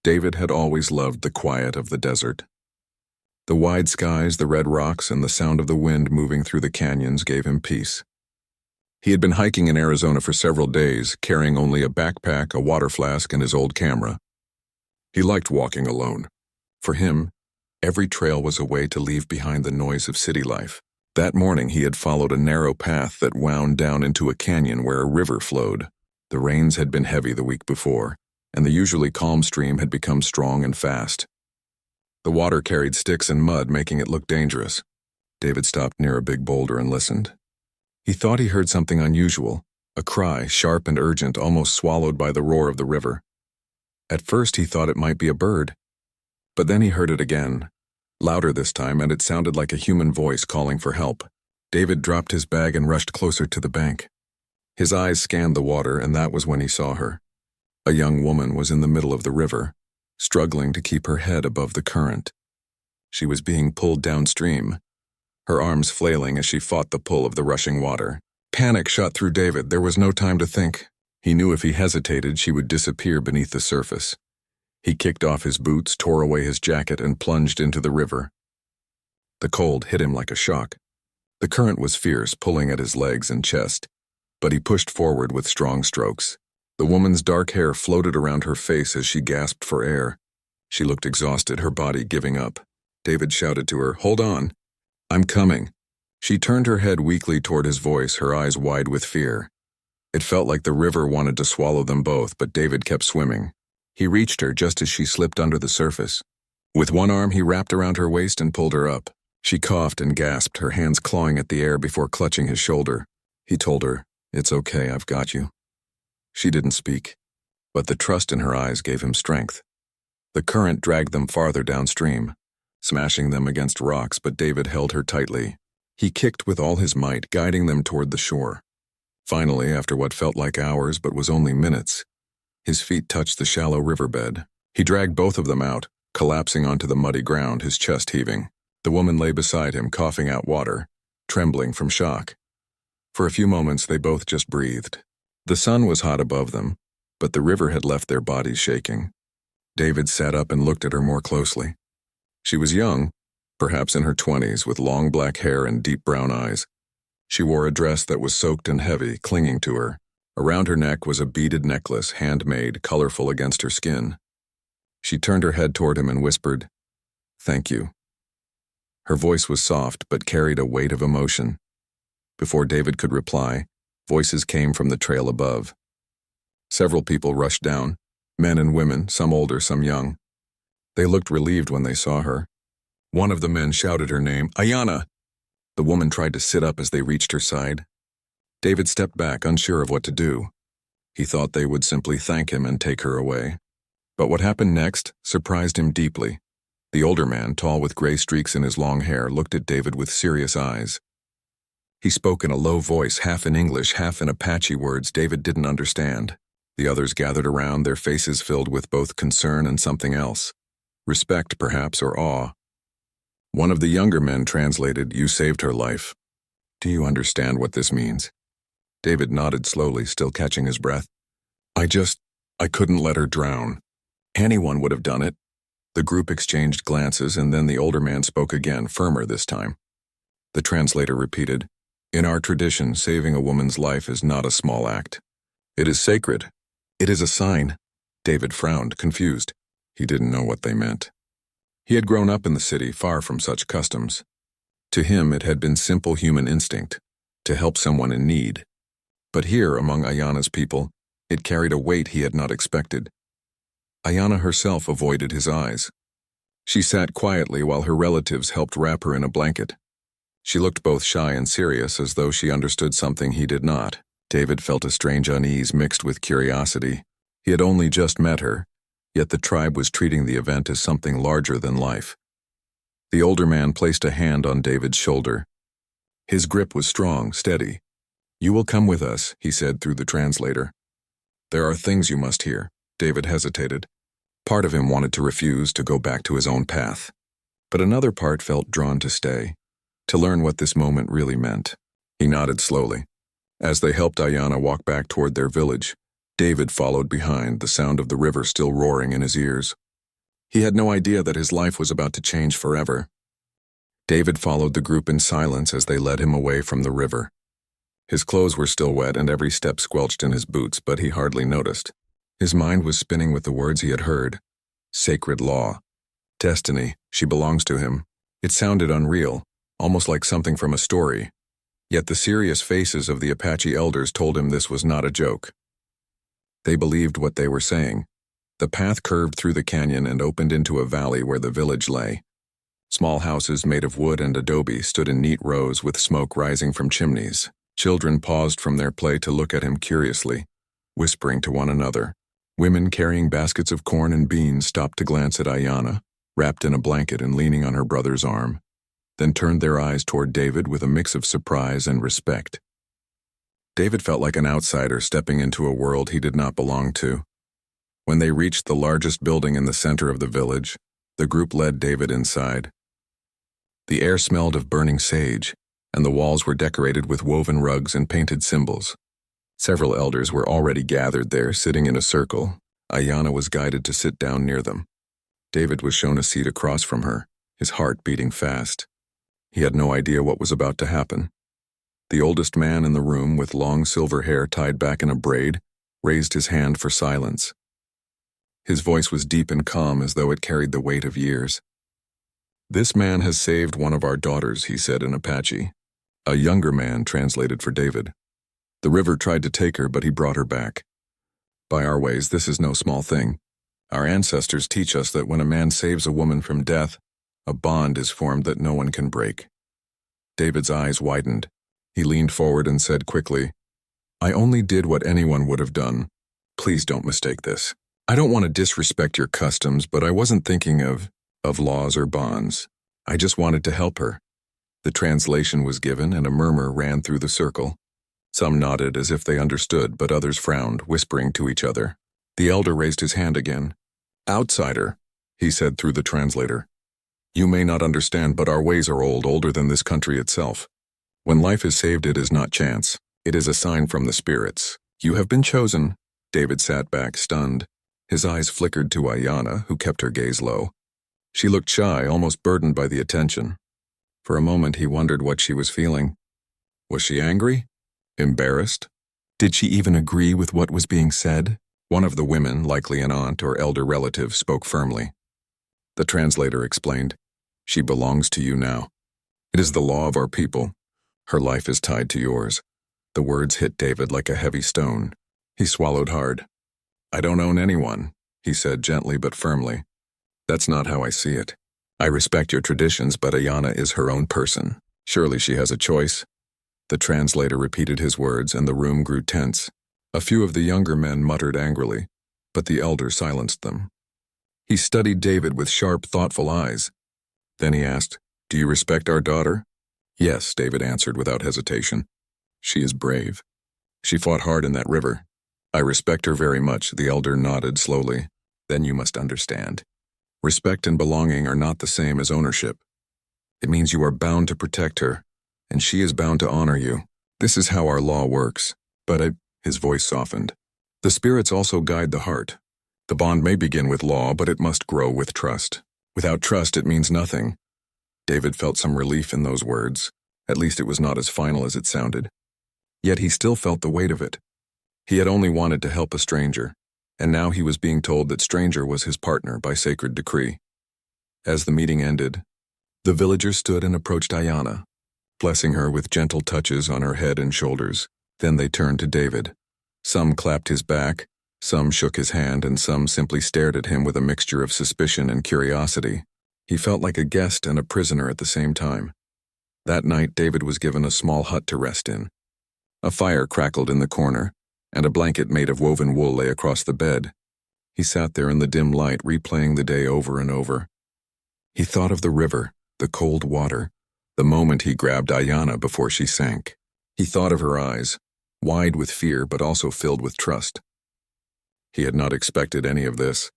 David had always loved the quiet of the desert. The wide skies, the red rocks, and the sound of the wind moving through the canyons gave him peace. He had been hiking in Arizona for several days, carrying only a backpack, a water flask, and his old camera. He liked walking alone. For him, every trail was a way to leave behind the noise of city life. That morning he had followed a narrow path that wound down into a canyon where a river flowed. The rains had been heavy the week before, and the usually calm stream had become strong and fast. The water carried sticks and mud, making it look dangerous. David stopped near a big boulder and listened. He thought he heard something unusual, a cry, sharp and urgent, almost swallowed by the roar of the river. At first he thought it might be a bird, but then he heard it again, louder this time, and it sounded like a human voice calling for help. David dropped his bag and rushed closer to the bank. His eyes scanned the water, and that was when he saw her. A young woman was in the middle of the river, struggling to keep her head above the current. She was being pulled downstream, her arms flailing as she fought the pull of the rushing water. Panic shot through David. There was no time to think. He knew if he hesitated, she would disappear beneath the surface. He kicked off his boots, tore away his jacket, and plunged into the river. The cold hit him like a shock. The current was fierce, pulling at his legs and chest, but he pushed forward with strong strokes. The woman's dark hair floated around her face as she gasped for air. She looked exhausted, her body giving up. David shouted to her, "Hold on. I'm coming." She turned her head weakly toward his voice, her eyes wide with fear. It felt like the river wanted to swallow them both, but David kept swimming. He reached her just as she slipped under the surface. With one arm, he wrapped around her waist and pulled her up. She coughed and gasped, her hands clawing at the air before clutching his shoulder. He told her, "It's okay, I've got you." She didn't speak, but the trust in her eyes gave him strength. The current dragged them farther downstream, smashing them against rocks, but David held her tightly. He kicked with all his might, guiding them toward the shore. Finally, after what felt like hours but was only minutes, his feet touched the shallow riverbed. He dragged both of them out, collapsing onto the muddy ground, his chest heaving. The woman lay beside him, coughing out water, trembling from shock. For a few moments, they both just breathed. The sun was hot above them, but the river had left their bodies shaking. David sat up and looked at her more closely. She was young, perhaps in her 20s, with long black hair and deep brown eyes. She wore a dress that was soaked and heavy, clinging to her. Around her neck was a beaded necklace, handmade, colorful against her skin. She turned her head toward him and whispered, "Thank you." Her voice was soft but carried a weight of emotion. Before David could reply, voices came from the trail above. Several people rushed down, men and women, some older, some young. They looked relieved when they saw her. One of the men shouted her name, "Ayanna!" The woman tried to sit up as they reached her side. David stepped back, unsure of what to do. He thought they would simply thank him and take her away. But what happened next surprised him deeply. The older man, tall with gray streaks in his long hair, looked at David with serious eyes. He spoke in a low voice, half in English, half in Apache words David didn't understand. The others gathered around, their faces filled with both concern and something else. Respect, perhaps, or awe. One of the younger men translated, "You saved her life. Do you understand what this means?" David nodded slowly, still catching his breath. I couldn't let her drown. Anyone would have done it." The group exchanged glances, and then the older man spoke again, firmer this time. The translator repeated, "In our tradition, saving a woman's life is not a small act. It is sacred. It is a sign." David frowned, confused. He didn't know what they meant. He had grown up in the city, far from such customs. To him, it had been simple human instinct, to help someone in need. But here, among Ayanna's people, it carried a weight he had not expected. Ayanna herself avoided his eyes. She sat quietly while her relatives helped wrap her in a blanket. She looked both shy and serious, as though she understood something he did not. David felt a strange unease mixed with curiosity. He had only just met her, yet the tribe was treating the event as something larger than life. The older man placed a hand on David's shoulder. His grip was strong, steady. "You will come with us," he said through the translator. "There are things you must hear." David hesitated. Part of him wanted to refuse, to go back to his own path. But another part felt drawn to stay, to learn what this moment really meant. He nodded slowly. As they helped Ayanna walk back toward their village, David followed behind, the sound of the river still roaring in his ears. He had no idea that his life was about to change forever. David followed the group in silence as they led him away from the river. His clothes were still wet and every step squelched in his boots, but he hardly noticed. His mind was spinning with the words he had heard. Sacred law. Destiny, she belongs to him. It sounded unreal, almost like something from a story. Yet the serious faces of the Apache elders told him this was not a joke. They believed what they were saying. The path curved through the canyon and opened into a valley where the village lay. Small houses made of wood and adobe stood in neat rows with smoke rising from chimneys. Children paused from their play to look at him curiously, whispering to one another. Women carrying baskets of corn and beans stopped to glance at Ayanna, wrapped in a blanket and leaning on her brother's arm, then turned their eyes toward David with a mix of surprise and respect. David felt like an outsider stepping into a world he did not belong to. When they reached the largest building in the center of the village, the group led David inside. The air smelled of burning sage, and the walls were decorated with woven rugs and painted symbols. Several elders were already gathered there, sitting in a circle. Ayanna was guided to sit down near them. David was shown a seat across from her, his heart beating fast. He had no idea what was about to happen. The oldest man in the room, with long silver hair tied back in a braid, raised his hand for silence. His voice was deep and calm, as though it carried the weight of years. "This man has saved one of our daughters," he said in Apache. A younger man translated for David. "The river tried to take her, but he brought her back. By our ways, this is no small thing. Our ancestors teach us that when a man saves a woman from death, a bond is formed that no one can break." David's eyes widened. He leaned forward and said quickly, "I only did what anyone would have done. Please don't mistake this. I don't want to disrespect your customs, but I wasn't thinking of laws or bonds. I just wanted to help her." The translation was given and a murmur ran through the circle. Some nodded as if they understood, but others frowned, whispering to each other. The elder raised his hand again. "Outsider," he said through the translator. "You may not understand, but our ways are old, older than this country itself. When life is saved, it is not chance. It is a sign from the spirits. You have been chosen." David sat back, stunned. His eyes flickered to Ayanna, who kept her gaze low. She looked shy, almost burdened by the attention. For a moment he wondered what she was feeling. Was she angry? Embarrassed? Did she even agree with what was being said? One of the women, likely an aunt or elder relative, spoke firmly. The translator explained, "She belongs to you now. It is the law of our people. Her life is tied to yours." The words hit David like a heavy stone. He swallowed hard. "I don't own anyone," he said gently but firmly. "That's not how I see it. I respect your traditions, but Ayanna is her own person. Surely she has a choice." The translator repeated his words, and the room grew tense. A few of the younger men muttered angrily, but the elder silenced them. He studied David with sharp, thoughtful eyes. Then he asked, "Do you respect our daughter?" "Yes," David answered without hesitation. "She is brave. She fought hard in that river. I respect her very much," the elder nodded slowly. "Then you must understand. Respect and belonging are not the same as ownership. It means you are bound to protect her, and she is bound to honor you. This is how our law works. But his voice softened. The spirits also guide the heart. The bond may begin with law, but it must grow with trust. Without trust, it means nothing." David felt some relief in those words. At least it was not as final as it sounded. Yet he still felt the weight of it. He had only wanted to help a stranger, and now he was being told that stranger was his partner by sacred decree. As the meeting ended, the villagers stood and approached Ayanna, blessing her with gentle touches on her head and shoulders. Then they turned to David. Some clapped his back, some shook his hand, and some simply stared at him with a mixture of suspicion and curiosity. He felt like a guest and a prisoner at the same time. That night, David was given a small hut to rest in. A fire crackled in the corner, and a blanket made of woven wool lay across the bed. He sat there in the dim light, replaying the day over and over. He thought of the river, the cold water, the moment he grabbed Ayanna before she sank. He thought of her eyes, wide with fear but also filled with trust. He had not expected any of this.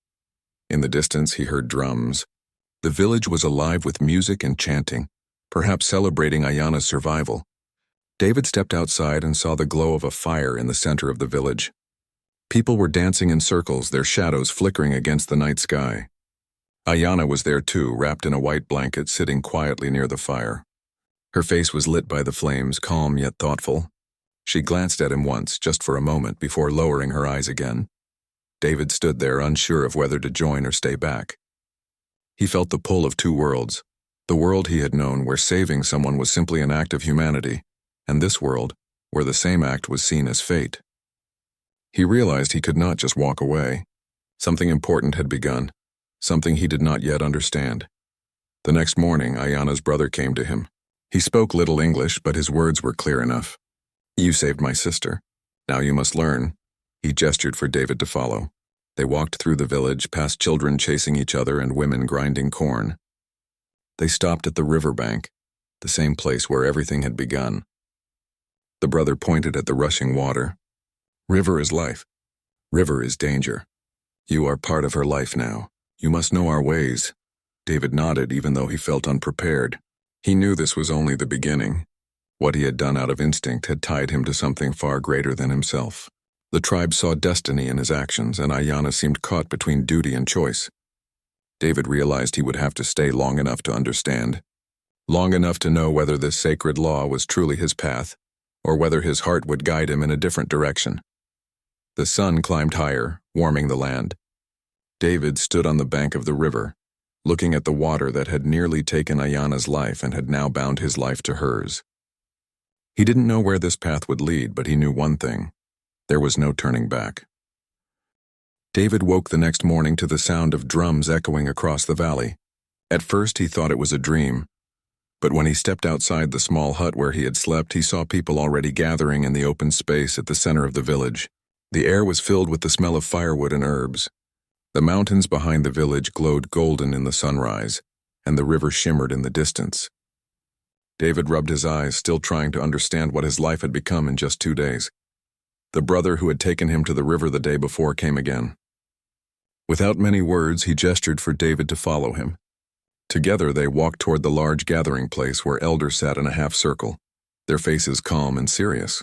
In the distance, he heard drums. The village was alive with music and chanting, perhaps celebrating Ayanna's survival. David stepped outside and saw the glow of a fire in the center of the village. People were dancing in circles, their shadows flickering against the night sky. Ayana was there too, wrapped in a white blanket, sitting quietly near the fire. Her face was lit by the flames, calm yet thoughtful. She glanced at him once, just for a moment, before lowering her eyes again. David stood there, unsure of whether to join or stay back. He felt the pull of two worlds. The world he had known, where saving someone was simply an act of humanity, and this world, where the same act was seen as fate. He realized he could not just walk away. Something important had begun, something he did not yet understand. The next morning, Ayana's brother came to him. He spoke little English, but his words were clear enough. "You saved my sister. Now you must learn." He gestured for David to follow. They walked through the village, past children chasing each other and women grinding corn. They stopped at the riverbank, the same place where everything had begun. The brother pointed at the rushing water. "River is life. River is danger. You are part of her life now. You must know our ways." David nodded, even though he felt unprepared. He knew this was only the beginning. What he had done out of instinct had tied him to something far greater than himself. The tribe saw destiny in his actions, and Ayana seemed caught between duty and choice. David realized he would have to stay long enough to understand, long enough to know whether this sacred law was truly his path, or whether his heart would guide him in a different direction. The sun climbed higher, warming the land. David stood on the bank of the river, looking at the water that had nearly taken Ayana's life and had now bound his life to hers. He didn't know where this path would lead, but he knew one thing. There was no turning back. David woke the next morning to the sound of drums echoing across the valley. At first he thought it was a dream, but when he stepped outside the small hut where he had slept, he saw people already gathering in the open space at the center of the village. The air was filled with the smell of firewood and herbs. The mountains behind the village glowed golden in the sunrise, and the river shimmered in the distance. David rubbed his eyes, still trying to understand what his life had become in just 2 days. The brother who had taken him to the river the day before came again. Without many words, he gestured for David to follow him. Together they walked toward the large gathering place where elders sat in a half circle, their faces calm and serious.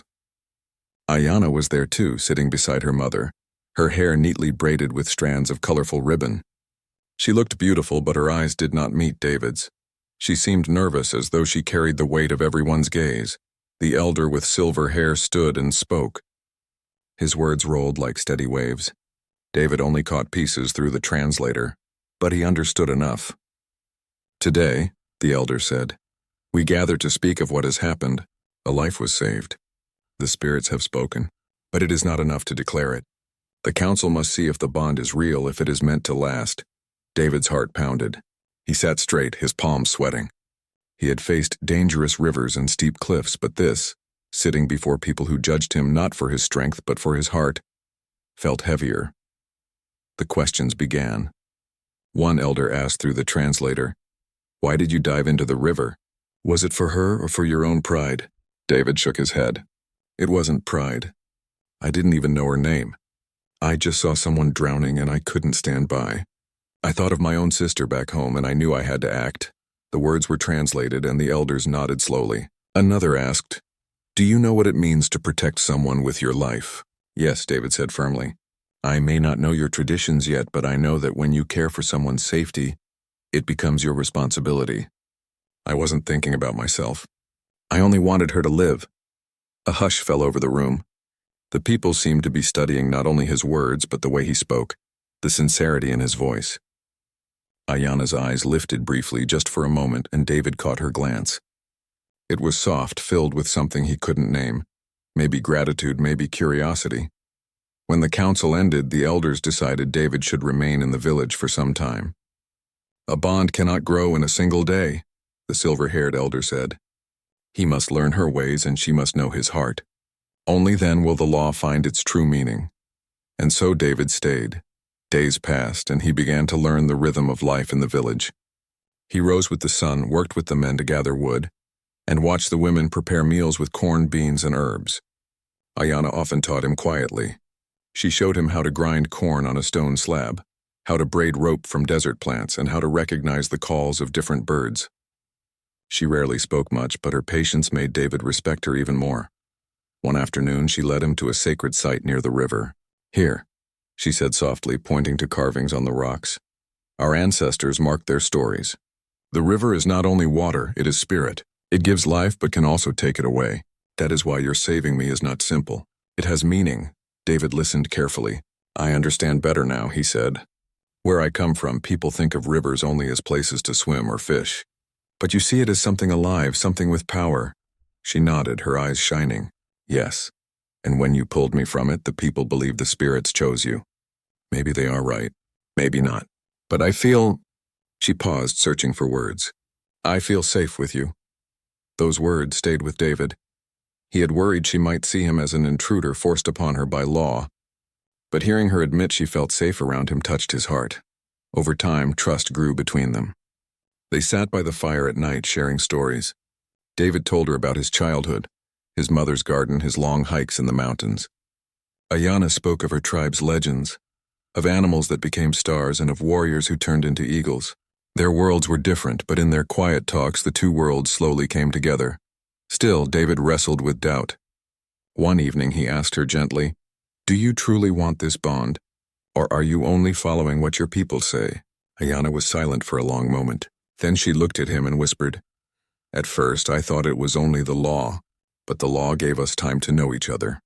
Ayana was there too, sitting beside her mother, her hair neatly braided with strands of colorful ribbon. She looked beautiful, but her eyes did not meet David's. She seemed nervous, as though she carried the weight of everyone's gaze. The elder with silver hair stood and spoke. His words rolled like steady waves. David only caught pieces through the translator, but he understood enough. "Today," the elder said, "we gather to speak of what has happened. A life was saved. The spirits have spoken, but it is not enough to declare it. The council must see if the bond is real, if it is meant to last." David's heart pounded. He sat straight, his palms sweating. He had faced dangerous rivers and steep cliffs, but this, sitting before people who judged him not for his strength but for his heart, felt heavier. The questions began. One elder asked through the translator, "Why did you dive into the river? Was it for her or for your own pride?" David shook his head. "It wasn't pride. I didn't even know her name. I just saw someone drowning and I couldn't stand by. I thought of my own sister back home and I knew I had to act." The words were translated and the elders nodded slowly. Another asked, "Do you know what it means to protect someone with your life?" "Yes," David said firmly. "I may not know your traditions yet, but I know that when you care for someone's safety, it becomes your responsibility." I wasn't thinking about myself. I only wanted her to live. A hush fell over the room. The people seemed to be studying not only his words, but the way he spoke, the sincerity in his voice. Ayana's eyes lifted briefly, just for a moment, and David caught her glance. It was soft, filled with something he couldn't name. Maybe gratitude, maybe curiosity. When the council ended, the elders decided David should remain in the village for some time. "A bond cannot grow in a single day," the silver-haired elder said. "He must learn her ways and she must know his heart. Only then will the law find its true meaning." And so David stayed. Days passed, and he began to learn the rhythm of life in the village. He rose with the sun, worked with the men to gather wood, and watched the women prepare meals with corn, beans, and herbs. Ayana often taught him quietly. She showed him how to grind corn on a stone slab, how to braid rope from desert plants, and how to recognize the calls of different birds. She rarely spoke much, but her patience made David respect her even more. One afternoon, she led him to a sacred site near the river. "Here," she said softly, pointing to carvings on the rocks. Our ancestors marked their stories. The river is not only water, it is spirit. It gives life but can also take it away. That is why your saving me is not simple. It has meaning. David listened carefully. I understand better now, he said. Where I come from, people think of rivers only as places to swim or fish. But you see it as something alive, something with power. She nodded, her eyes shining. Yes. And when you pulled me from it, the people believed the spirits chose you. Maybe they are right. Maybe not. But I feel... She paused, searching for words. I feel safe with you. Those words stayed with David. He had worried she might see him as an intruder forced upon her by law. But hearing her admit she felt safe around him touched his heart. Over time, trust grew between them. They sat by the fire at night, sharing stories. David told her about his childhood, his mother's garden, his long hikes in the mountains. Ayanna spoke of her tribe's legends, of animals that became stars and of warriors who turned into eagles. Their worlds were different, but in their quiet talks the two worlds slowly came together. Still, David wrestled with doubt. One evening he asked her gently, Do you truly want this bond, or are you only following what your people say? Ayanna was silent for a long moment. Then she looked at him and whispered, At first I thought it was only the law, but the law gave us time to know each other.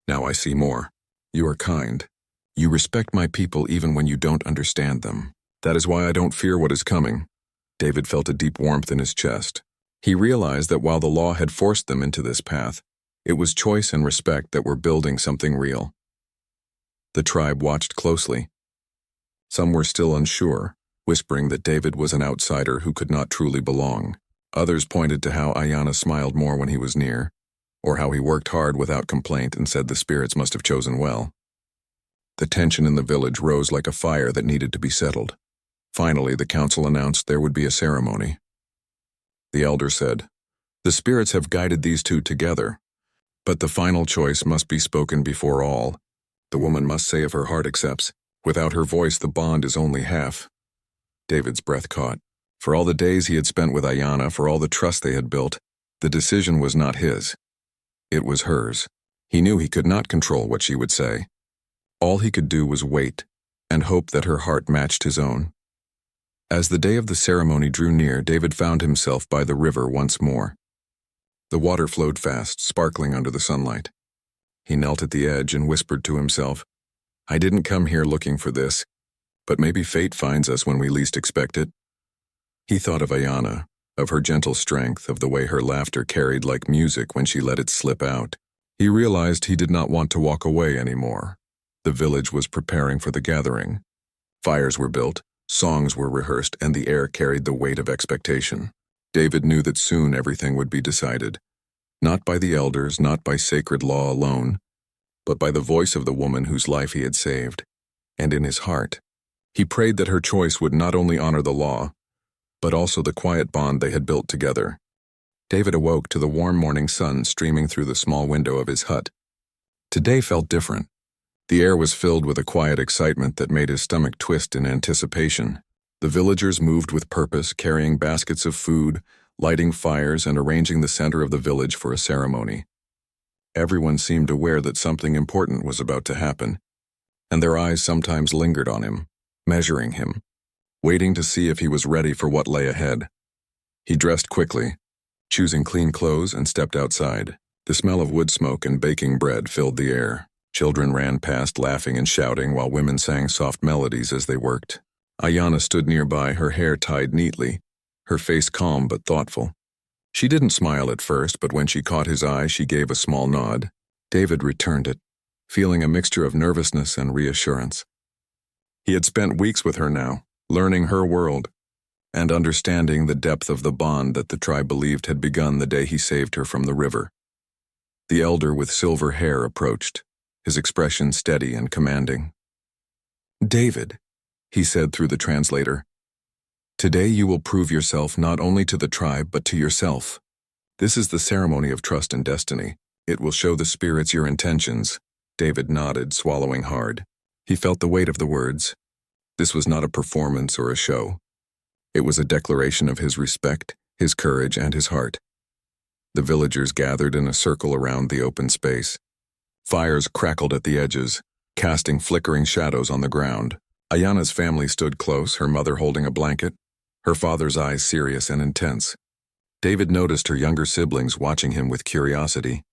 Now I see more. You are kind. You respect my people even when you don't understand them. That is why I don't fear what is coming. David felt a deep warmth in his chest. He realized that while the law had forced them into this path, it was choice and respect that were building something real. The tribe watched closely. Some were still unsure, whispering that David was an outsider who could not truly belong. Others pointed to how Ayanna smiled more when he was near, or how he worked hard without complaint and said the spirits must have chosen well. The tension in the village rose like a fire that needed to be settled. Finally, the council announced there would be a ceremony. The elder said, The spirits have guided these two together, but the final choice must be spoken before all. The woman must say if her heart accepts. Without her voice, the bond is only half. David's breath caught. For all the days he had spent with Ayanna, for all the trust they had built, the decision was not his. It was hers. He knew he could not control what she would say. All he could do was wait, and hope that her heart matched his own. As the day of the ceremony drew near, David found himself by the river once more. The water flowed fast, sparkling under the sunlight. He knelt at the edge and whispered to himself, I didn't come here looking for this, but maybe fate finds us when we least expect it. He thought of Ayanna, of her gentle strength, of the way her laughter carried like music when she let it slip out. He realized he did not want to walk away anymore. The village was preparing for the gathering. Fires were built, songs were rehearsed, and the air carried the weight of expectation. David knew that soon everything would be decided. Not by the elders, not by sacred law alone, but by the voice of the woman whose life he had saved. And in his heart, he prayed that her choice would not only honor the law, but also the quiet bond they had built together. David awoke to the warm morning sun streaming through the small window of his hut. Today felt different. The air was filled with a quiet excitement that made his stomach twist in anticipation. The villagers moved with purpose, carrying baskets of food, lighting fires, and arranging the center of the village for a ceremony. Everyone seemed aware that something important was about to happen, and their eyes sometimes lingered on him, measuring him, waiting to see if he was ready for what lay ahead. He dressed quickly, choosing clean clothes, and stepped outside. The smell of wood smoke and baking bread filled the air. Children ran past laughing and shouting while women sang soft melodies as they worked. Ayanna stood nearby, her hair tied neatly, her face calm but thoughtful. She didn't smile at first, but when she caught his eye, she gave a small nod. David returned it, feeling a mixture of nervousness and reassurance. He had spent weeks with her now, learning her world, and understanding the depth of the bond that the tribe believed had begun the day he saved her from the river. The elder with silver hair approached, his expression steady and commanding. David, he said through the translator, today you will prove yourself not only to the tribe but to yourself. This is the ceremony of trust and destiny. It will show the spirits your intentions. David nodded, swallowing hard. He felt the weight of the words. This was not a performance or a show. It was a declaration of his respect, his courage, and his heart. The villagers gathered in a circle around the open space. Fires crackled at the edges, casting flickering shadows on the ground. Ayana's family stood close, her mother holding a blanket, her father's eyes serious and intense. David noticed her younger siblings watching him with curiosity.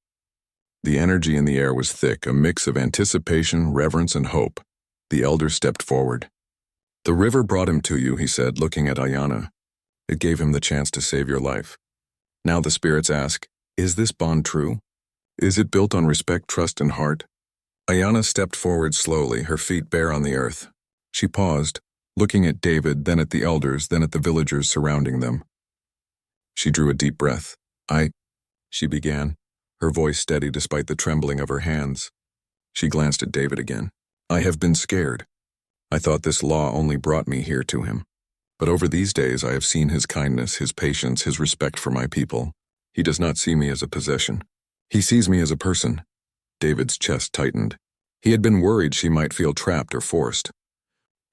The energy in the air was thick, a mix of anticipation, reverence, and hope. The elder stepped forward. "The river brought him to you," he said, looking at Ayana. "It gave him the chance to save your life. Now the spirits ask, is this bond true? Is it built on respect, trust, and heart?" Ayana stepped forward slowly, her feet bare on the earth. She paused, looking at David, then at the elders, then at the villagers surrounding them. She drew a deep breath. She began, her voice steady despite the trembling of her hands. She glanced at David again. "I have been scared. I thought this law only brought me here to him. But over these days I have seen his kindness, his patience, his respect for my people. He does not see me as a possession. He sees me as a person." David's chest tightened. He had been worried she might feel trapped or forced.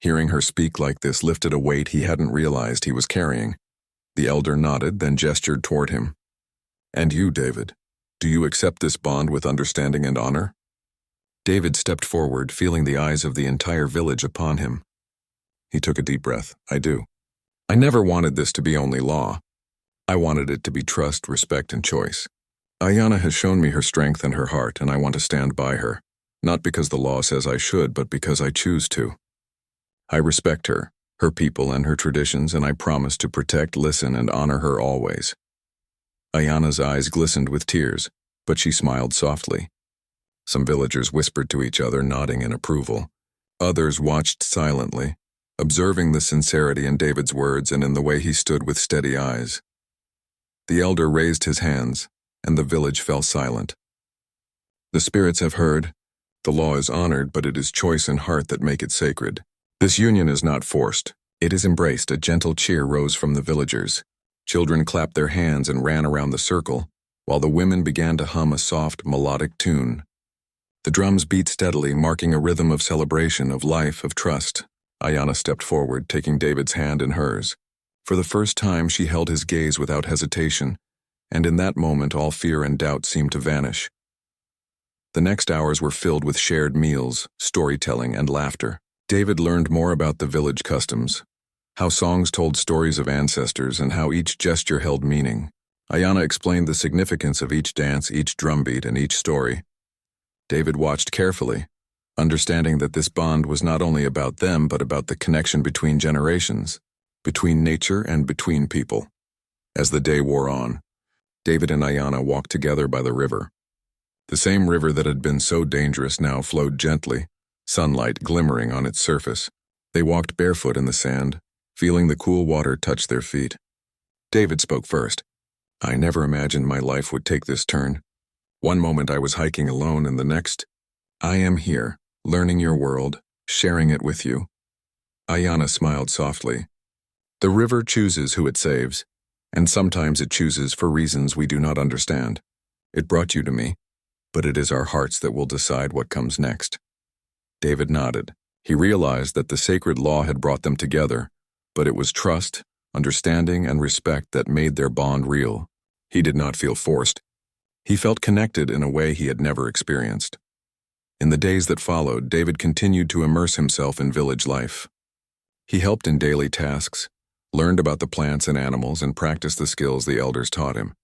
Hearing her speak like this lifted a weight he hadn't realized he was carrying. The elder nodded, then gestured toward him. "And you, David, do you accept this bond with understanding and honor?" David stepped forward, feeling the eyes of the entire village upon him. He took a deep breath. "I do. I never wanted this to be only law. I wanted it to be trust, respect, and choice. Ayana has shown me her strength and her heart, and I want to stand by her, not because the law says I should, but because I choose to. I respect her, her people, and her traditions, and I promise to protect, listen, and honor her always." Ayana's eyes glistened with tears, but she smiled softly. Some villagers whispered to each other, nodding in approval. Others watched silently, observing the sincerity in David's words and in the way he stood with steady eyes. The elder raised his hands, and the village fell silent. "The spirits have heard. The law is honored, but it is choice and heart that make it sacred. This union is not forced. It is embraced." A gentle cheer rose from the villagers. Children clapped their hands and ran around the circle, while the women began to hum a soft, melodic tune. The drums beat steadily, marking a rhythm of celebration, of life, of trust. Ayana stepped forward, taking David's hand in hers. For the first time, she held his gaze without hesitation, and in that moment all fear and doubt seemed to vanish. The next hours were filled with shared meals, storytelling, and laughter. David learned more about the village customs, how songs told stories of ancestors, and how each gesture held meaning. Ayana explained the significance of each dance, each drumbeat, and each story. David watched carefully, understanding that this bond was not only about them, but about the connection between generations, between nature and between people. As the day wore on, David and Ayana walked together by the river. The same river that had been so dangerous now flowed gently, sunlight glimmering on its surface. They walked barefoot in the sand, feeling the cool water touch their feet. David spoke first. "I never imagined my life would take this turn. One moment I was hiking alone, and the next, I am here, learning your world, sharing it with you." Ayana smiled softly. "The river chooses who it saves, and sometimes it chooses for reasons we do not understand. It brought you to me, but it is our hearts that will decide what comes next." David nodded. He realized that the sacred law had brought them together, but it was trust, understanding, and respect that made their bond real. He did not feel forced. He felt connected in a way he had never experienced. In the days that followed, David continued to immerse himself in village life. He helped in daily tasks, learned about the plants and animals, and practiced the skills the elders taught him.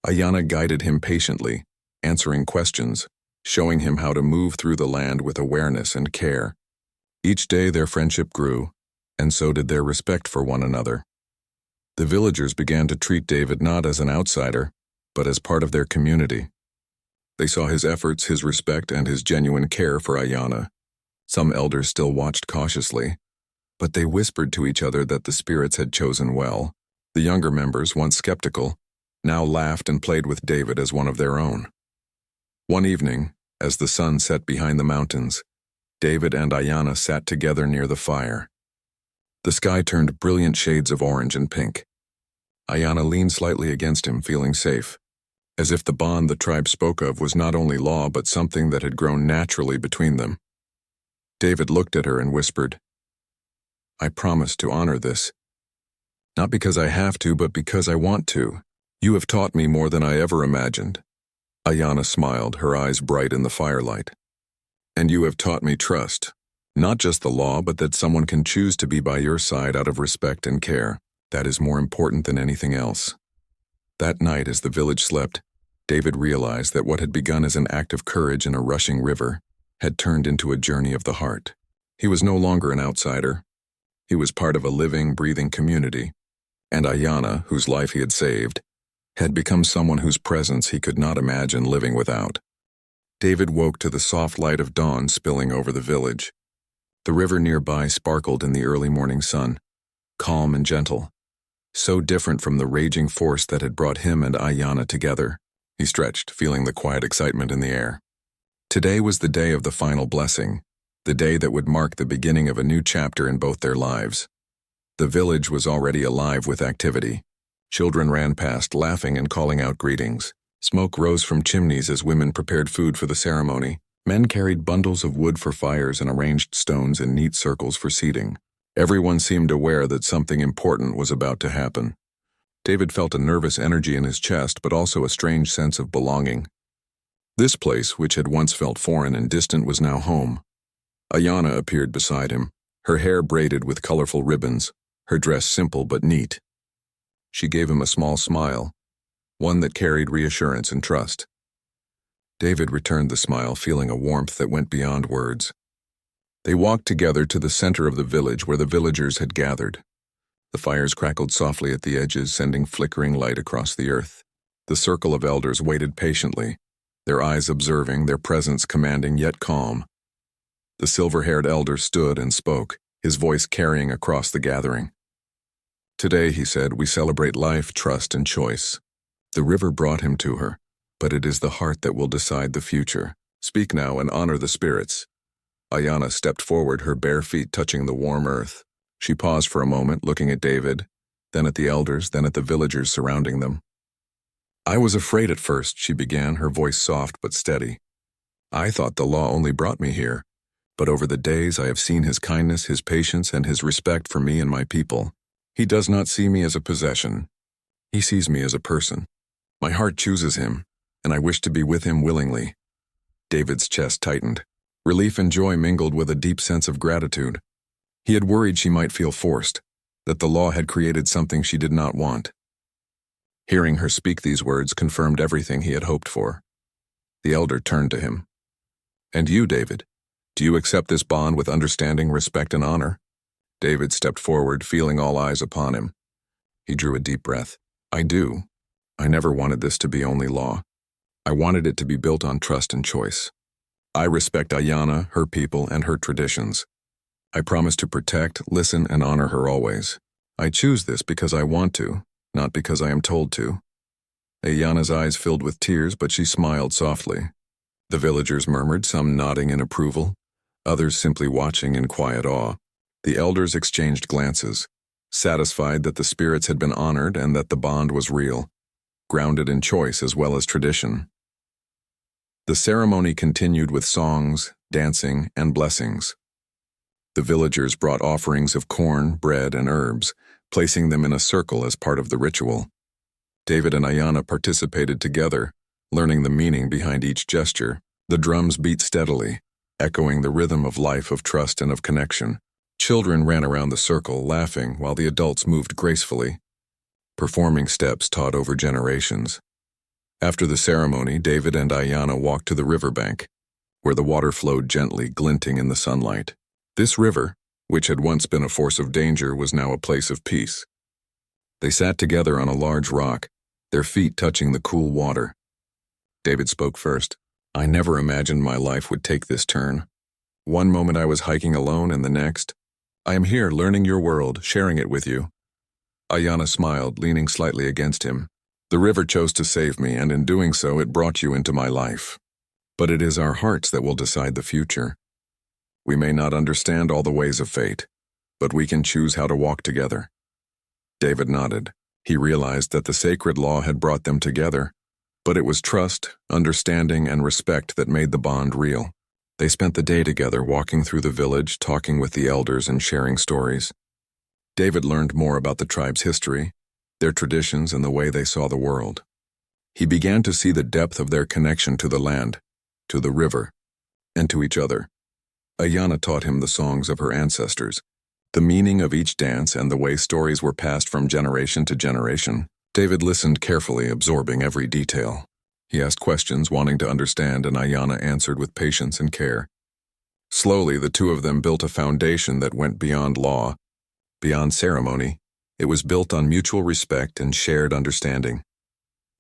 Ayana guided him patiently, answering questions, showing him how to move through the land with awareness and care. Each day their friendship grew, and so did their respect for one another. The villagers began to treat David not as an outsider, but as part of their community. They saw his efforts, his respect, and his genuine care for Ayana. Some elders still watched cautiously, but they whispered to each other that the spirits had chosen well. The younger members, once skeptical, now laughed and played with David as one of their own. One evening, as the sun set behind the mountains, David and Ayana sat together near the fire. The sky turned brilliant shades of orange and pink. Ayana leaned slightly against him, feeling safe, as if the bond the tribe spoke of was not only law but something that had grown naturally between them. David looked at her and whispered, "I promise to honor this. Not because I have to, but because I want to. You have taught me more than I ever imagined." Ayana smiled, her eyes bright in the firelight. "And you have taught me trust, Not just the law, but that someone can choose to be by your side out of respect and care. That is more important than anything else. That night, as the village slept, David realized that what had begun as an act of courage in a rushing river had turned into a journey of the heart. He was no longer an outsider. He was part of a living, breathing community, and Ayanna, whose life he had saved, had become someone whose presence he could not imagine living without. David woke to the soft light of dawn spilling over the village. The river nearby sparkled in the early morning sun, calm and gentle, so different from the raging force that had brought him and Ayanna together. He stretched, feeling the quiet excitement in the air. Today was the day of the final blessing, the day that would mark the beginning of a new chapter in both their lives. The village was already alive with activity. Children ran past, laughing and calling out greetings. Smoke rose from chimneys as women prepared food for the ceremony. Men carried bundles of wood for fires and arranged stones in neat circles for seating. Everyone seemed aware that something important was about to happen. David felt a nervous energy in his chest, but also a strange sense of belonging. This place, which had once felt foreign and distant, was now home. Ayanna appeared beside him, her hair braided with colorful ribbons, her dress simple but neat. She gave him a small smile, one that carried reassurance and trust. David returned the smile, feeling a warmth that went beyond words. They walked together to the center of the village where the villagers had gathered. The fires crackled softly at the edges, sending flickering light across the earth. The circle of elders waited patiently, their eyes observing, their presence commanding yet calm. The silver-haired elder stood and spoke, his voice carrying across the gathering. Today, he said, we celebrate life, trust, and choice. The river brought him to her, but it is the heart that will decide the future. Speak now and honor the spirits. Ayanna stepped forward, her bare feet touching the warm earth. She paused for a moment, looking at David, then at the elders, then at the villagers surrounding them. I was afraid at first, she began, her voice soft but steady. I thought the law only brought me here, but over the days I have seen his kindness, his patience, and his respect for me and my people. He does not see me as a possession. He sees me as a person. My heart chooses him, and I wish to be with him willingly. David's chest tightened. Relief and joy mingled with a deep sense of gratitude. He had worried she might feel forced, that the law had created something she did not want. Hearing her speak these words confirmed everything he had hoped for. The elder turned to him. And you, David, do you accept this bond with understanding, respect, and honor? David stepped forward, feeling all eyes upon him. He drew a deep breath. I do. I never wanted this to be only law. I wanted it to be built on trust and choice. I respect Ayanna, her people, and her traditions. I promise to protect, listen, and honor her always. I choose this because I want to, not because I am told to. Ayanna's eyes filled with tears, but she smiled softly. The villagers murmured, some nodding in approval, others simply watching in quiet awe. The elders exchanged glances, satisfied that the spirits had been honored and that the bond was real, grounded in choice as well as tradition. The ceremony continued with songs, dancing, and blessings. The villagers brought offerings of corn, bread, and herbs, placing them in a circle as part of the ritual. David and Ayanna participated together, learning the meaning behind each gesture. The drums beat steadily, echoing the rhythm of life, of trust, and of connection. Children ran around the circle, laughing, while the adults moved gracefully, performing steps taught over generations. After the ceremony, David and Ayanna walked to the riverbank, where the water flowed gently, glinting in the sunlight. This river, which had once been a force of danger, was now a place of peace. They sat together on a large rock, their feet touching the cool water. David spoke first. I never imagined my life would take this turn. One moment I was hiking alone, and the next, I am here learning your world, sharing it with you. Ayanna smiled, leaning slightly against him. The river chose to save me, and in doing so, it brought you into my life. But it is our hearts that will decide the future. We may not understand all the ways of fate, but we can choose how to walk together. David nodded. He realized that the sacred law had brought them together, but it was trust, understanding, and respect that made the bond real. They spent the day together, walking through the village, talking with the elders, and sharing stories. David learned more about the tribe's history, their traditions, and the way they saw the world. He began to see the depth of their connection to the land, to the river, and to each other. Ayana taught him the songs of her ancestors, the meaning of each dance and the way stories were passed from generation to generation. David listened carefully, absorbing every detail. He asked questions, wanting to understand, and Ayana answered with patience and care. Slowly, the two of them built a foundation that went beyond law, beyond ceremony. It was built on mutual respect and shared understanding.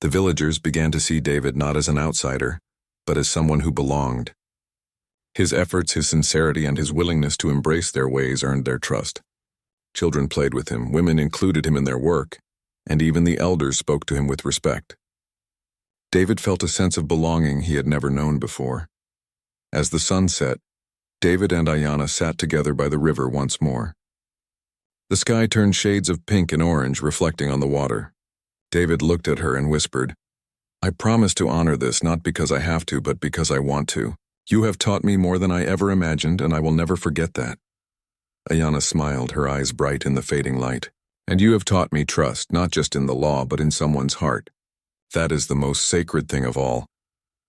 The villagers began to see David not as an outsider, but as someone who belonged. His efforts, his sincerity, and his willingness to embrace their ways earned their trust. Children played with him, women included him in their work, and even the elders spoke to him with respect. David felt a sense of belonging he had never known before. As the sun set, David and Ayana sat together by the river once more. The sky turned shades of pink and orange, reflecting on the water. David looked at her and whispered, "I promise to honor this not because I have to, but because I want to. You have taught me more than I ever imagined, and I will never forget that." Ayana smiled, her eyes bright in the fading light. "And you have taught me trust, not just in the law, but in someone's heart. That is the most sacred thing of all."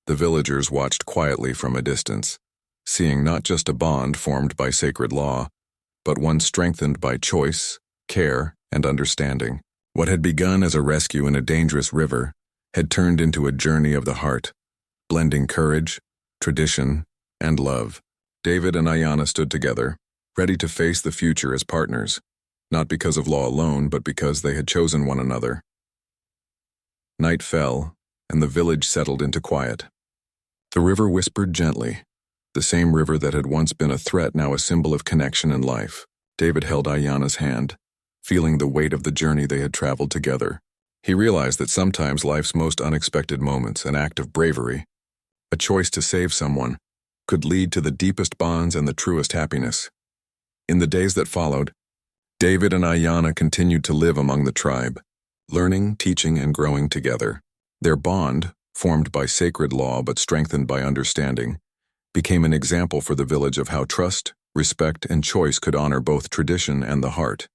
The villagers watched quietly from a distance, seeing not just a bond formed by sacred law, but one strengthened by choice, care, and understanding. What had begun as a rescue in a dangerous river had turned into a journey of the heart, blending courage, tradition, and love. David and Ayana stood together, ready to face the future as partners, not because of law alone, but because they had chosen one another. Night fell, and the village settled into quiet. The river whispered gently, the same river that had once been a threat, now a symbol of connection and life. David held Ayana's hand, feeling the weight of the journey they had traveled together. He realized that sometimes life's most unexpected moments, an act of bravery, a choice to save someone, could lead to the deepest bonds and the truest happiness. In the days that followed, David and Ayana continued to live among the tribe, learning, teaching, and growing together. Their bond, formed by sacred law but strengthened by understanding, became an example for the village of how trust, respect, and choice could honor both tradition and the heart.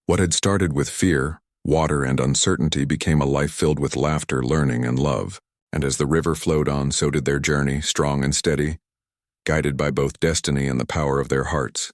What had started with fear, water, and uncertainty became a life filled with laughter, learning, and love. And as the river flowed on, so did their journey, strong and steady, guided by both destiny and the power of their hearts.